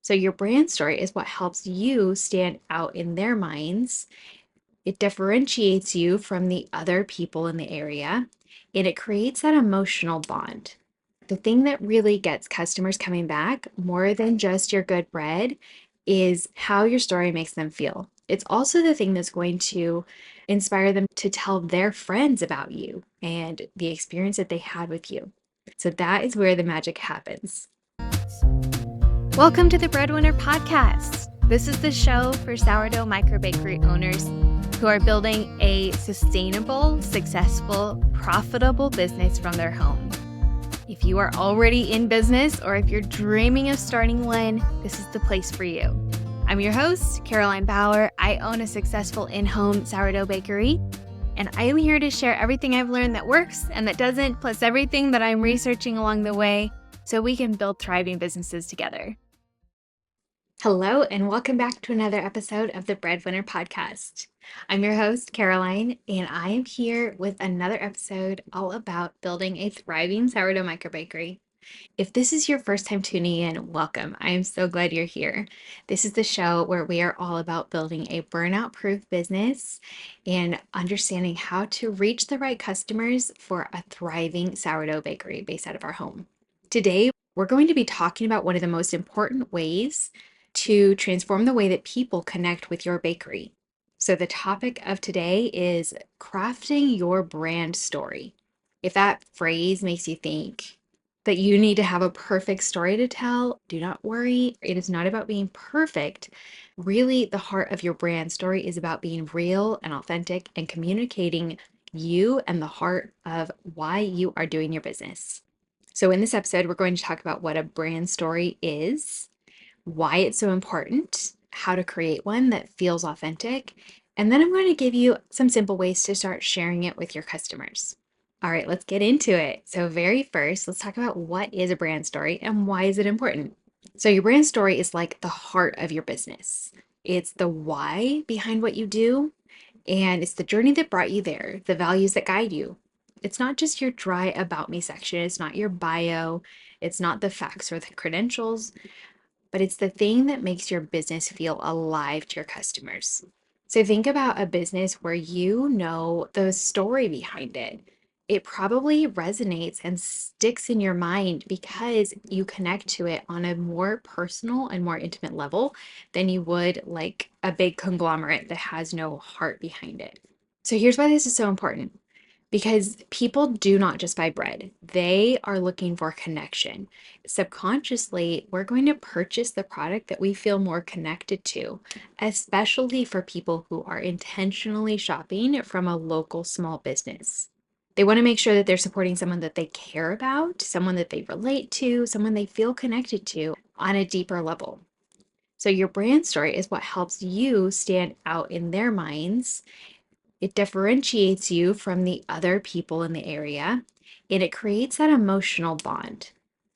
So your brand story is what helps you stand out in their minds. It differentiates you from the other people in the area, and it creates that emotional bond. The thing that really gets customers coming back more than just your good bread is how your story makes them feel. It's also the thing that's going to inspire them to tell their friends about you and the experience that they had with you. So that is where the magic happens. Welcome to the Breadwinner Podcast. This is the show for sourdough microbakery owners who are building a sustainable, successful, profitable business from their home. If you are already in business or if you're dreaming of starting one, this is the place for you. I'm your host, Caroline Bauer. I own a successful in-home sourdough bakery, and I am here to share everything I've learned that works and that doesn't, plus everything that I'm researching along the way so we can build thriving businesses together. Hello, and welcome back to another episode of the Breadwinner Podcast. I'm your host, Caroline, and I am here with another episode all about building a thriving sourdough microbakery. If this is your first time tuning in, welcome. I am so glad you're here. This is the show where we are all about building a burnout-proof business and understanding how to reach the right customers for a thriving sourdough bakery based out of our home. Today, we're going to be talking about one of the most important ways to transform the way that people connect with your bakery. So, the topic of today is crafting your brand story. If that phrase makes you think that you need to have a perfect story to tell, do not worry. It is not about being perfect. Really, the heart of your brand story is about being real and authentic and communicating you and the heart of why you are doing your business. So, in this episode, we're going to talk about what a brand story is, why it's so important, how to create one that feels authentic, and then I'm going to give you some simple ways to start sharing it with your customers. All right, let's get into it. So, very first, let's talk about what is a brand story and why is it important. So, your brand story is like the heart of your business. It's the why behind what you do, and it's the journey that brought you there, the values that guide you. It's not just your dry about me section, it's not your bio, it's not the facts or the credentials, but it's the thing that makes your business feel alive to your customers. So think about a business where you know the story behind it. It probably resonates and sticks in your mind because you connect to it on a more personal and more intimate level than you would like a big conglomerate that has no heart behind it. So here's why this is so important. Because people do not just buy bread, they are looking for connection. Subconsciously, we're going to purchase the product that we feel more connected to, especially for people who are intentionally shopping from a local small business. They want to make sure that they're supporting someone that they care about, someone that they relate to, someone they feel connected to on a deeper level. So, your brand story is what helps you stand out in their minds. It differentiates you from the other people in the area, and it creates that emotional bond.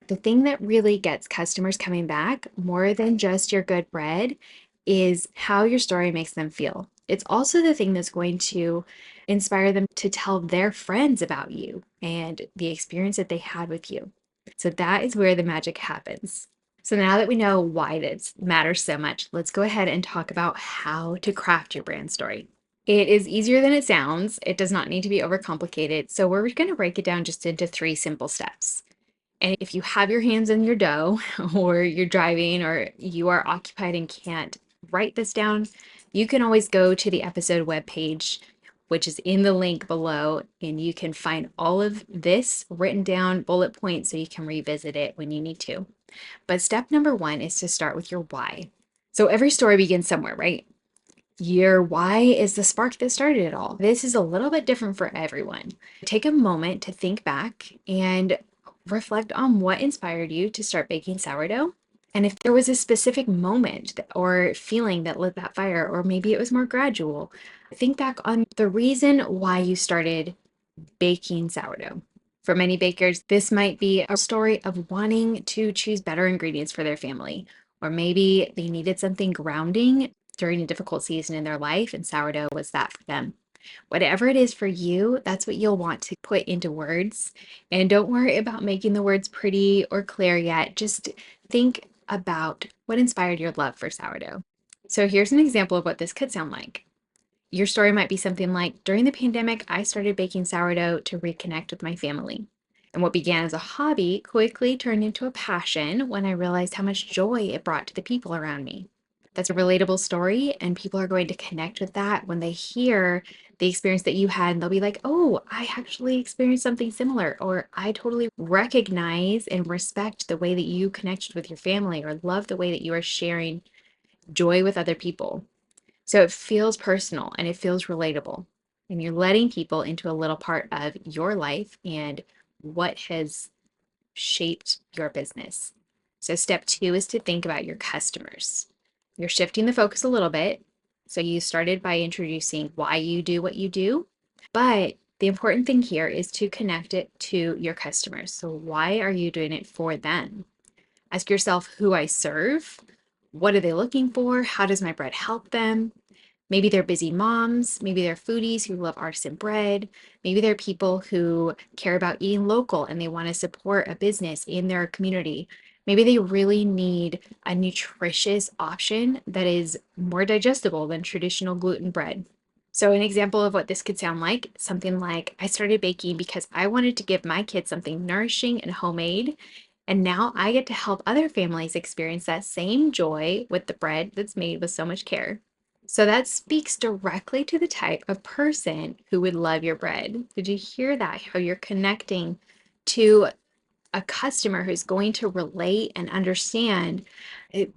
The thing that really gets customers coming back more than just your good bread is how your story makes them feel. It's also the thing that's going to inspire them to tell their friends about you and the experience that they had with you. So that is where the magic happens. So now that we know why this matters so much, let's go ahead and talk about how to craft your brand story. It is easier than it sounds. It does not need to be overcomplicated. So we're going to break it down just into 3 simple steps. And if you have your hands in your dough or you're driving or you are occupied and can't write this down, you can always go to the episode webpage, which is in the link below, and you can find all of this written down bullet points so you can revisit it when you need to. But step number 1 is to start with your why. So every story begins somewhere, right? Your why is the spark that started it all. This is a little bit different for everyone. Take a moment to think back and reflect on what inspired you to start baking sourdough. And if there was a specific moment or feeling that lit that fire, or maybe it was more gradual, think back on the reason why you started baking sourdough. For many bakers, this might be a story of wanting to choose better ingredients for their family, or maybe they needed something grounding during a difficult season in their life, and sourdough was that for them. Whatever it is for you, that's what you'll want to put into words. And don't worry about making the words pretty or clear yet. Just think about what inspired your love for sourdough. So here's an example of what this could sound like. Your story might be something like, during the pandemic, I started baking sourdough to reconnect with my family. And what began as a hobby quickly turned into a passion when I realized how much joy it brought to the people around me. That's a relatable story, and people are going to connect with that when they hear the experience that you had, and they'll be like, oh, I actually experienced something similar, or I totally recognize and respect the way that you connected with your family, or love the way that you are sharing joy with other people. So it feels personal and it feels relatable. And you're letting people into a little part of your life and what has shaped your business. So step 2 is to think about your customers. You're shifting the focus a little bit. So you started by introducing why you do what you do, but the important thing here is to connect it to your customers. So why are you doing it for them? Ask yourself who I serve. What are they looking for? How does my bread help them? Maybe they're busy moms. Maybe they're foodies who love artisan bread. Maybe they're people who care about eating local and they want to support a business in their community. Maybe they really need a nutritious option that is more digestible than traditional gluten bread. So, an example of what this could sound like, something like, I started baking because I wanted to give my kids something nourishing and homemade. And now I get to help other families experience that same joy with the bread that's made with so much care. So that speaks directly to the type of person who would love your bread. Did you hear that? How you're connecting to a customer who's going to relate and understand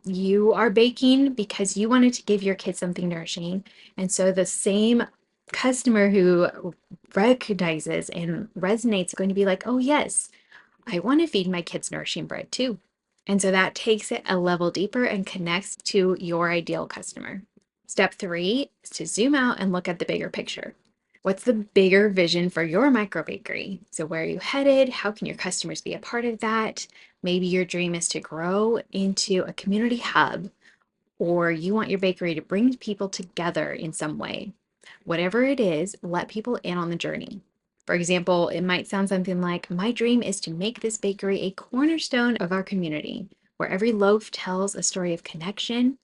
you are baking because you wanted to give your kids something nourishing. And so the same customer who recognizes and resonates is going to be like, oh, yes, I want to feed my kids nourishing bread too. And so that takes it a level deeper and connects to your ideal customer. Step 3 is to zoom out and look at the bigger picture. What's the bigger vision for your micro bakery? So, where are you headed? How can your customers be a part of that? Maybe your dream is to grow into a community hub, or you want your bakery to bring people together in some way. Whatever it is, let people in on the journey. For example, it might sound something like, my dream is to make this bakery a cornerstone of our community, where every loaf tells a story of connection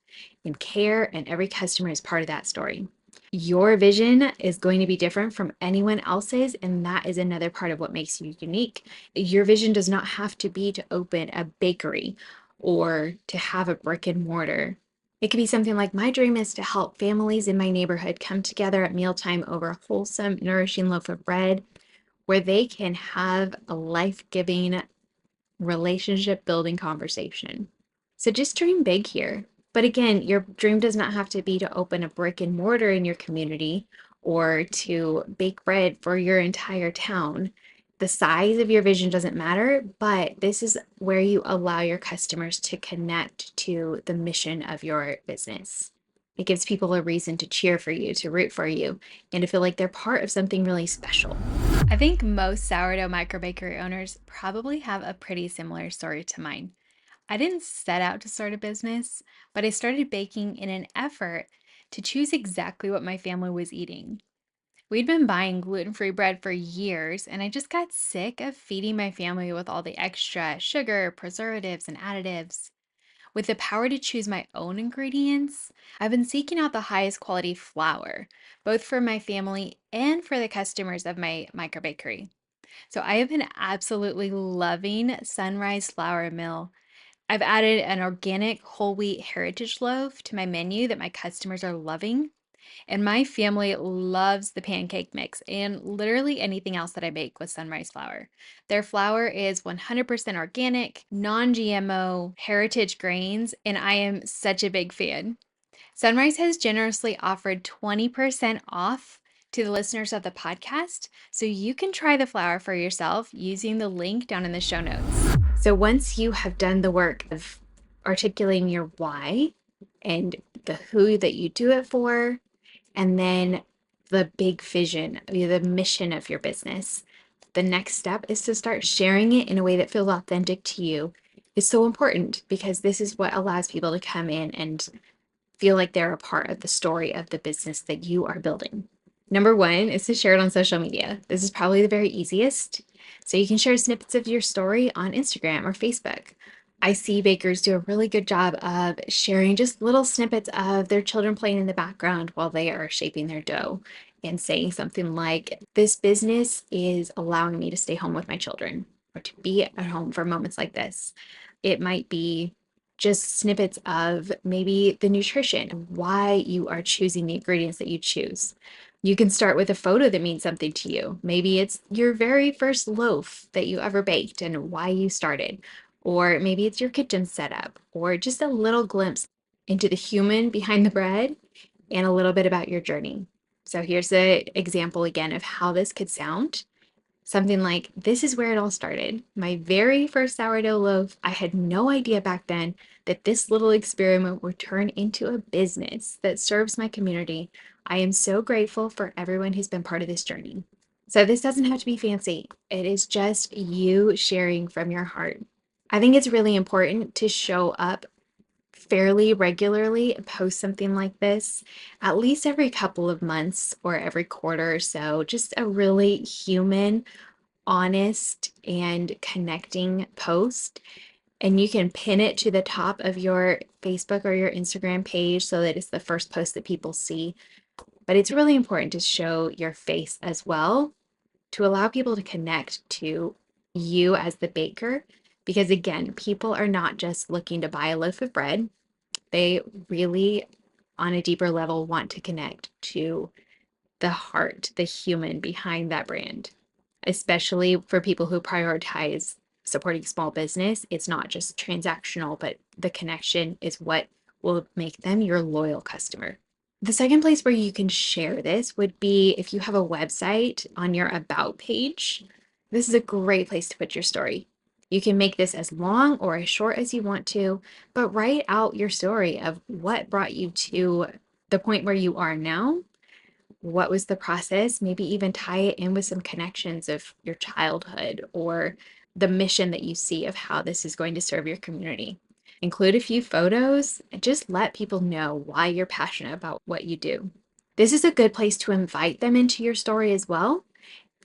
and care, and every customer is part of that story. Your vision is going to be different from anyone else's, and that is another part of what makes you unique. Your vision does not have to be to open a bakery or to have a brick and mortar. It could be something like, my dream is to help families in my neighborhood come together at mealtime over a wholesome, nourishing loaf of bread where they can have a life-giving, relationship-building conversation. So just dream big here. But again, your dream does not have to be to open a brick and mortar in your community or to bake bread for your entire town. The size of your vision doesn't matter, but this is where you allow your customers to connect to the mission of your business. It gives people a reason to cheer for you, to root for you, and to feel like they're part of something really special. I think most sourdough microbakery owners probably have a pretty similar story to mine. I didn't set out to start a business, but I started baking in an effort to choose exactly what my family was eating. We'd been buying gluten free bread for years, and I just got sick of feeding my family with all the extra sugar, preservatives, and additives. With the power to choose my own ingredients, I've been seeking out the highest quality flour, both for my family and for the customers of my microbakery. So I have been absolutely loving Sunrise Flour Mill. I've added an organic whole wheat heritage loaf to my menu that my customers are loving. And my family loves the pancake mix and literally anything else that I bake with Sunrise Flour. Their flour is 100% organic, non GMO, heritage grains, and I am such a big fan. Sunrise has generously offered 20% off to the listeners of the podcast, so you can try the flour for yourself using the link down in the show notes. So once you have done the work of articulating your why and the who that you do it for, and then the big vision, the mission of your business, the next step is to start sharing it in a way that feels authentic to you. Is so important because this is what allows people to come in and feel like they're a part of the story of the business that you are building. Number 1 is to share it on social media. This is probably the very easiest. So you can share snippets of your story on Instagram or Facebook. I see bakers do a really good job of sharing just little snippets of their children playing in the background while they are shaping their dough and saying something like, "This business is allowing me to stay home with my children or to be at home for moments like this." It might be just snippets of maybe the nutrition, why you are choosing the ingredients that you choose. You can start with a photo that means something to you. Maybe it's your very first loaf that you ever baked and why you started, or maybe it's your kitchen setup, or just a little glimpse into the human behind the bread and a little bit about your journey. So here's the example again of how this could sound. Something like, "This is where it all started. My very first sourdough loaf. I had no idea back then that this little experiment would turn into a business that serves my community. I am so grateful for everyone who's been part of this journey." So this doesn't have to be fancy. It is just you sharing from your heart. I think it's really important to show up fairly regularly and post something like this, at least every couple of months or every quarter or so. Just a really human, honest, and connecting post. And you can pin it to the top of your Facebook or your Instagram page so that it's the first post that people see. But it's really important to show your face as well to allow people to connect to you as the baker. Because again, people are not just looking to buy a loaf of bread, they really, on a deeper level, want to connect to the heart, the human behind that brand, especially for people who prioritize supporting small business. It's not just transactional, but the connection is what will make them your loyal customer. The second place where you can share this would be if you have a website on your About page. This is a great place to put your story. You can make this as long or as short as you want to, but write out your story of what brought you to the point where you are now. What was the process? Maybe even tie it in with some connections of your childhood or the mission that you see of how this is going to serve your community. Include a few photos and just let people know why you're passionate about what you do. This is a good place to invite them into your story as well.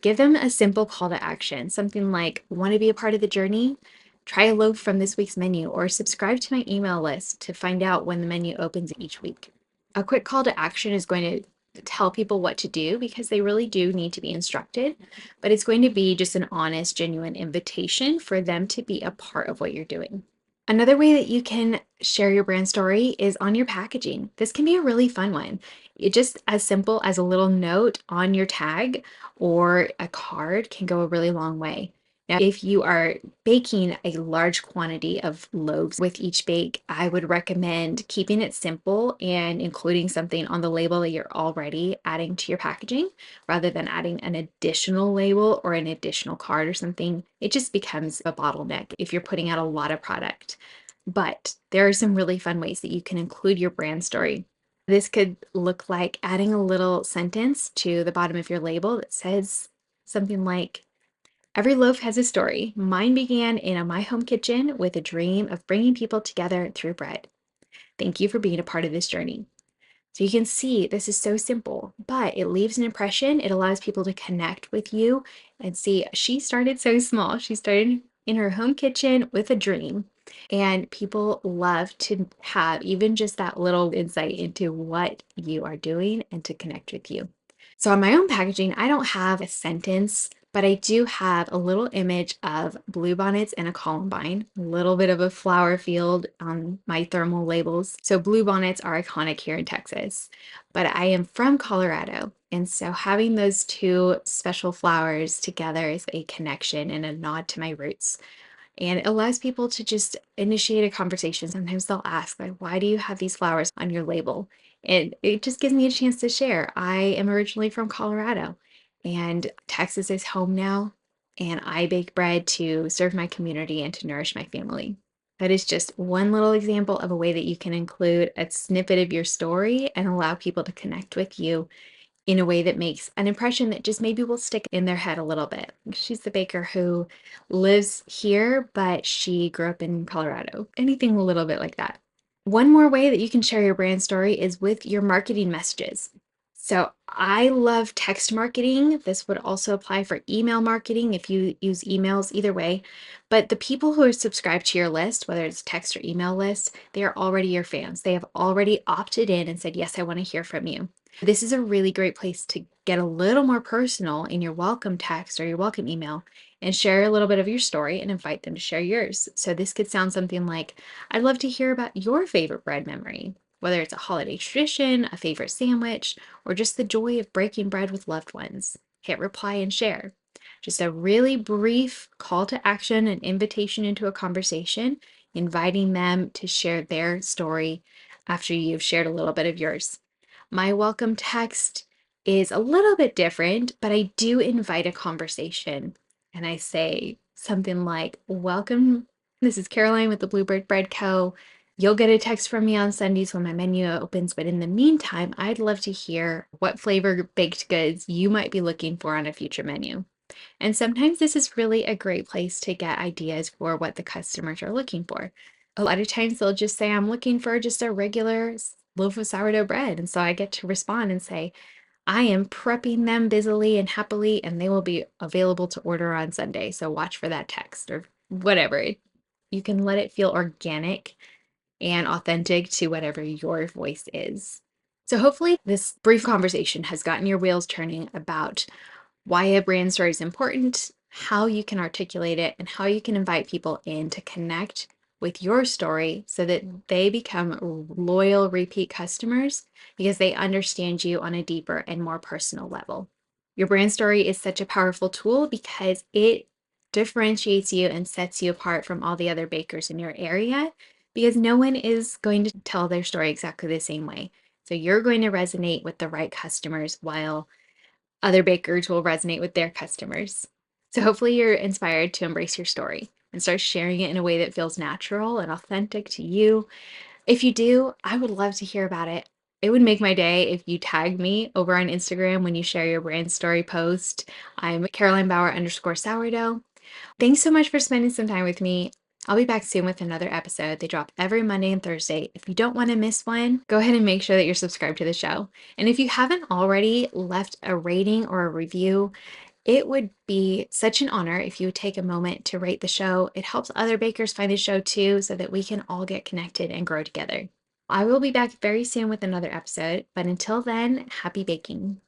Give them a simple call to action, something like, "Want to be a part of the journey? Try a loaf from this week's menu," or "Subscribe to my email list to find out when the menu opens each week." A quick call to action is going to tell people what to do because they really do need to be instructed, but it's going to be just an honest, genuine invitation for them to be a part of what you're doing. Another way that you can share your brand story is on your packaging. This can be a really fun one. It just as simple as a little note on your tag or a card can go a really long way. Now, if you are baking a large quantity of loaves with each bake, I would recommend keeping it simple and including something on the label that you're already adding to your packaging rather than adding an additional label or an additional card or something. It just becomes a bottleneck if you're putting out a lot of product. But there are some really fun ways that you can include your brand story. This could look like adding a little sentence to the bottom of your label that says something like, "Every loaf has a story. Mine began in my home kitchen with a dream of bringing people together through bread. Thank you for being a part of this journey." So you can see this is so simple, but it leaves an impression. It allows people to connect with you and see she started so small. She started in her home kitchen with a dream. And people love to have even just that little insight into what you are doing and to connect with you. So on my own packaging, I don't have a sentence, but I do have a little image of bluebonnets and a columbine, a little bit of a flower field on my thermal labels. So bluebonnets are iconic here in Texas, but I am from Colorado. And so having those two special flowers together is a connection and a nod to my roots. And it allows people to just initiate a conversation. Sometimes they'll ask, like, "Why do you have these flowers on your label?" And it just gives me a chance to share. I am originally from Colorado, and Texas is home now. And I bake bread to serve my community and to nourish my family. That is just one little example of a way that you can include a snippet of your story and allow people to connect with you in a way that makes an impression that just maybe will stick in their head a little bit. She's the baker who lives here, but she grew up in Colorado. Anything a little bit like that. One more way that you can share your brand story is with your marketing messages. So I love text marketing. This would also apply for email marketing if you use emails, either way. But the people who are subscribed to your list, whether it's text or email list, they are already your fans. They have already opted in and said, yes, I want to hear from you. This is a really great place to get a little more personal in your welcome text or your welcome email and share a little bit of your story and invite them to share yours. So this could sound something like, I'd love to hear about your favorite bread memory, whether it's a holiday tradition, a favorite sandwich, or just the joy of breaking bread with loved ones. Hit reply and share. Just a really brief call to action, an invitation into a conversation, inviting them to share their story after you've shared a little bit of yours. My welcome text is a little bit different, but I do invite a conversation. And I say something like, welcome. This is Caroline with the Bluebird Bread Co. You'll get a text from me on Sundays when my menu opens, but in the meantime, I'd love to hear what flavor baked goods you might be looking for on a future menu. And sometimes this is really a great place to get ideas for what the customers are looking for. A lot of times they'll just say, I'm looking for just a regular loaf of sourdough bread. And so I get to respond and say, I am prepping them busily and happily, and they will be available to order on Sunday. So watch for that text or whatever. You can let it feel organic and authentic to whatever your voice is. So, hopefully, this brief conversation has gotten your wheels turning about why a brand story is important, how you can articulate it, and how you can invite people in to connect with your story so that they become loyal repeat customers because they understand you on a deeper and more personal level. Your brand story is such a powerful tool because it differentiates you and sets you apart from all the other bakers in your area because no one is going to tell their story exactly the same way. So you're going to resonate with the right customers while other bakers will resonate with their customers. So hopefully you're inspired to embrace your story and start sharing it in a way that feels natural and authentic to you. If you do, I would love to hear about it. It would make my day if you tag me over on Instagram when you share your brand story post. I'm Caroline Bauer underscore sourdough. Thanks so much for spending some time with me. I'll be back soon with another episode. They drop every Monday and Thursday. If you don't want to miss one, go ahead and make sure that you're subscribed to the show. And if you haven't already left a rating or a review, it would be such an honor if you would take a moment to rate the show. It helps other bakers find the show too, so that we can all get connected and grow together. I will be back very soon with another episode, but until then, happy baking.